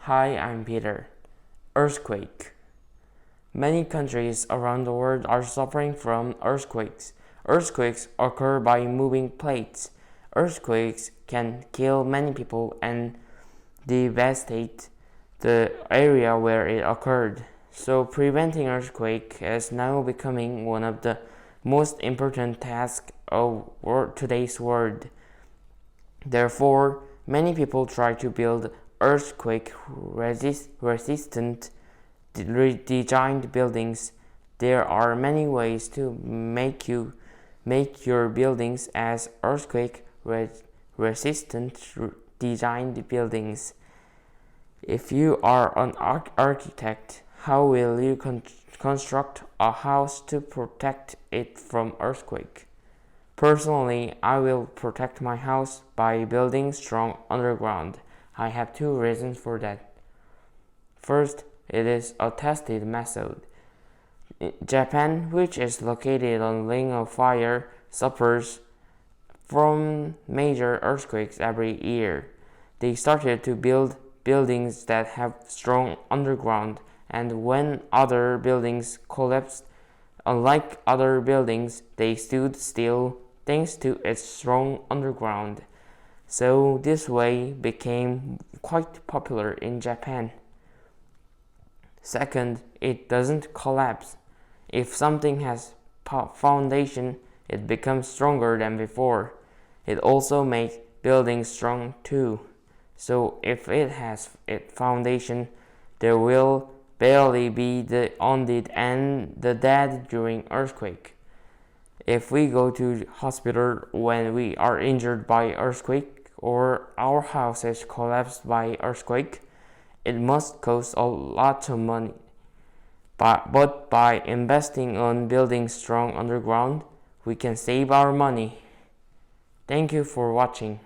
Hi, I'm Peter. Earthquake. Many countries around the world are suffering from earthquakes. Earthquakes occur by moving plates. Earthquakes can kill many people and devastate the area where it occurred. So preventing earthquake is now becoming one of the most important tasks of today's world. Therefore, many people try to build earthquake-resistant designed buildings. There are many ways to make your buildings as earthquake-resistant designed buildings. If you are an architect, how will you construct a house to protect it from earthquake? Personally, I will protect my house by building strong underground. I have two reasons for that. First, it is a tested method. Japan, which is located on the ring of fire, suffers from major earthquakes every year. They started to build buildings that have strong underground, and when other buildings collapsed, unlike other buildings, they stood still thanks to its strong underground. So this way became quite popular in Japan. Second, it doesn't collapse. If something has foundation, it becomes stronger than before. It also makes buildings strong too. So if it has its foundation, there will barely be the wounded and the dead during earthquake. If we go to hospital when we are injured by earthquake or our house is collapsed by earthquake, it must cost a lot of money. But by investing on building strong underground, we can save our money. Thank you for watching.